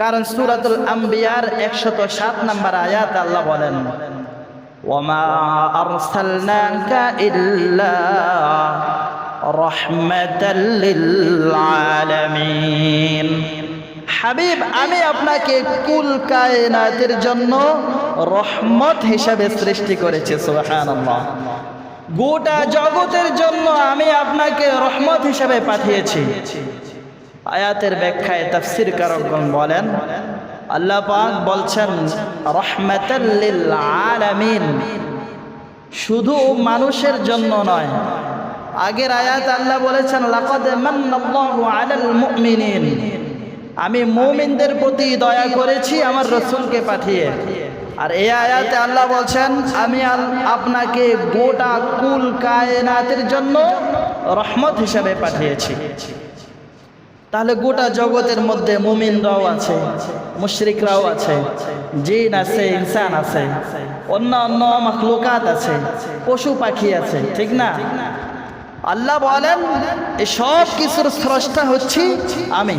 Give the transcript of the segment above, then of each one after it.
কারণ সূরাতুল আম্বিয়ার 107 নম্বর আয়াতে আল্লাহ বলেন, ওয়ামা আরসালনাকা ইল্লা রাহমাতাল লিল আলামিন। হাবিব, আমি আপনাকে কুল কায়নাতের জন্য রহমত হিসাবে সৃষ্টি করেছি। সুবহানাল্লাহ। গোটা জগতের জন্য আমি আপনাকে রহমত হিসাবে পাঠিয়েছি। আয়াতের ব্যাখ্যায় তাফসীর কারকগণ বলেন, আল্লাহ পাক বলছেন রাহমাতাল লিল আলামিন, শুধু মানুষের জন্য নয়। আগের আয়াত আল্লাহ বলেছেন লাকাদ মান্নাল্লাহু আলাল মুমিনিন, আমি মুমিনদের প্রতি দয়া করেছি আমার রাসূলকে পাঠিয়ে। আর এই আয়াতে আল্লাহ বলছেন আমি আপনাকে গোটা কুল কায়নাতের জন্য রহমত হিসাবে পাঠিয়েছি। তাহলে গোটা জগতের মধ্যে মুমিনরাও আছে, মুশরিকরাও আছে, জিন আছে, ইনসান আছে, অন্য মাখলুকাত আছে, পশু পাখি আছে, ঠিক না? আল্লাহ বলেন এই সব কিছুর স্রষ্টা হচ্ছি আমি,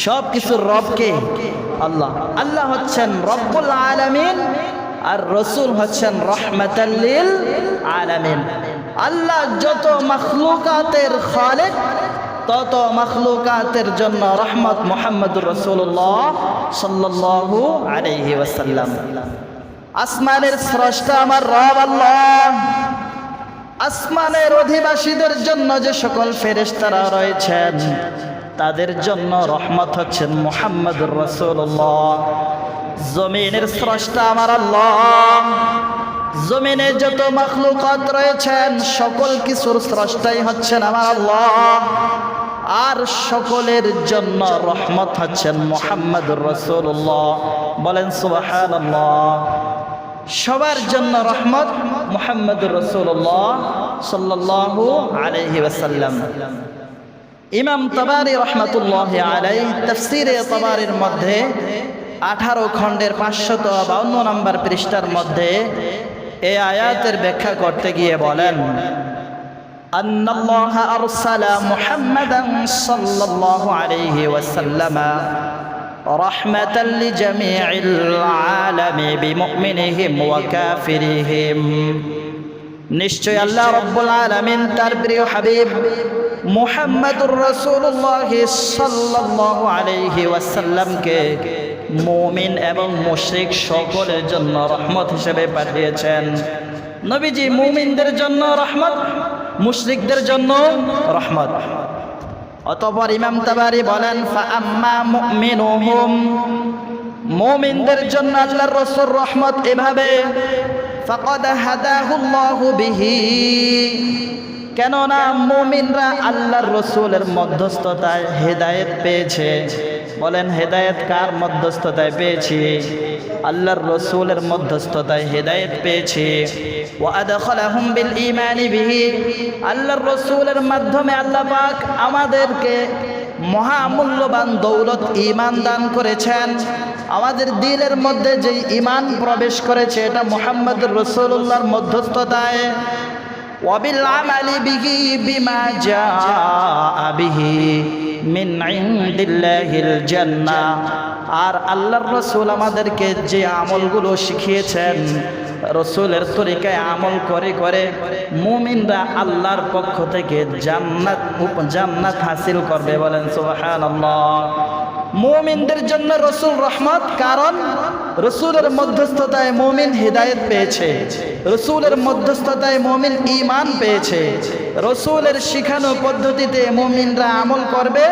সব কিছুর রবকে আল্লাহ। আল্লাহ হচ্ছেন রব্বুল আলামিন আর রাসূল হচ্ছেন রাহমাতাল লিল আলামিন। আল্লাহ যত মাখলুকাতের খালিক, তত মাখলুকাতের জন্য রহমত মুহাম্মদুর রাসূলুল্লাহ সাল্লাল্লাহু আলাইহি ওয়াসাল্লাম। আসমানের স্রষ্টা আমার রব আল্লাহ। আসমানের অধিবাসীদের জন্য যে সকল ফেরেশতারা রয়েছেন তাদের জন্য রহমত হচ্ছেন মুহাম্মদুর রাসূলুল্লাহ। জমিনের স্রষ্টা আমার আল্লাহ। জমিনে যত মাখলুকাত রয়েছেন সকল কিছুর স্রষ্টাই হচ্ছেন আমার আল্লাহ। আর সকলের জন্য রহমত হচ্ছেন মুহাম্মদুর রাসূলুল্লাহ। বলেন সুবহানাল্লাহ। সবার জন্য রহমত মুহাম্মদুর রাসূলুল্লাহ সাল্লাল্লাহু আলাইহি ওয়াসাল্লাম। ইমাম তাবারি রাহমাতুল্লাহি আলাইহি তাফসীরে তাবারির মধ্যে 18 খণ্ডের 552 নম্বর পৃষ্ঠার মধ্যে এই আয়াতের ব্যাখ্যা করতে গিয়ে বলেন, আন্নাল্লাহা আরসালা মুহাম্মাদান সাল্লাল্লাহু আলাইহি ওয়াসাল্লাম রাহমাতাল লিজামিইল আলামি বিমুমিনিহিম ওয়া কাফিরিহিম। নিশ্চয় আল্লাহ রাব্বুল আলামিন তার প্রিয় হাবিব মুহাম্মদুর রাসূলুল্লাহ সাল্লাল্লাহু আলাইহি ওয়াসাল্লামকে মুমিন এবং মুশরিক সকলের জন্য রহমত হিসেবে পাঠিয়েছেন। নবীজি মুমিনদের জন্য রহমত, মুশরিকদের জন্য রহমত। অতঃপর ইমাম তাবারি বলেন ফাআম্মা মুমিনুহুম, মুমিনদের জন্য আল্লাহর রাসূল রহমত এভাবে ফাকাদ হাদাহুল্লাহু বিহি, কেননা মুমিনরা আল্লাহর রাসূলের মধ্যস্থতায় হেদায়েত পেয়েছে। বলেন হেদায়েত কার মধ্যস্থতায় পেয়েছি? আল্লাহর রাসূলের মধ্যস্থতায় হেদায়েত পেয়েছি। ওয়া আদখালাহুম বিল ঈমানি বিহি, আল্লাহর রাসূলের মাধ্যমে আল্লাহ পাক আমাদেরকে মহামূল্যবান দৌলত ঈমান দান করেছেন। আমাদের দিলের মধ্যে যে ঈমান প্রবেশ করেছে এটা মুহাম্মদুর রাসূলুল্লাহর মধ্যস্থতায়। ওয়াবিল আমালি বিহি বিমা জাআ বিহি মিন ইনদিল্লাহিল জান্নাহ, আর আল্লাহর রাসূল আমাদেরকে যে আমলগুলো শিখিয়েছেন রাসূলের তরিকায় আমল করে করে মুমিনরা আল্লাহর পক্ষ থেকে জান্নাত হাসিল করবে। বলেন সুবহানাল্লাহ। মুমিনদের জন্য রাসূল রহমত, কারণ রাসূলের মধ্যস্থতায় মুমিন হেদায়েত পেয়েছে, রাসূলের মধ্যস্থতায় মুমিন ঈমান পেয়েছে, রাসূলের শিখানো পদ্ধতিতে মুমিনরা আমল করবে।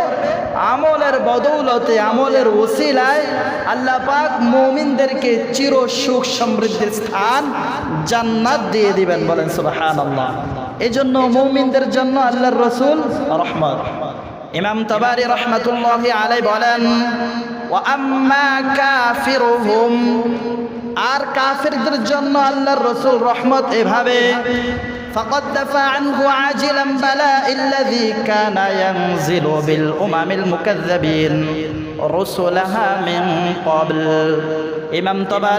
আমলের বদৌলতে, আমলের ওসিলায় আল্লাহ পাক মুমিনদেরকে চির সুখ সমৃদ্ধির স্থান জান্নাত দিয়ে দিবেন। বলেন সুবহানাল্লাহ। এজন্য মুমিনদের জন্য আল্লাহর রাসূল রহমত। ইমাম তাবারি রাহমাতুল্লাহি আলাইহি বলেন ওয়া আম্মা কাফিরুহুম, আর কাফিরদের জন্য আল্লাহর রাসূল রহমত এভাবে ফাকাদ দাফা আনহু আজিলান বালাইল্লাযী কানা ইয়ানজিলু বিল উমামিল মুকাযযাবিন রাসূলাহা মিন ক্বাবল। ইমাম তাবারি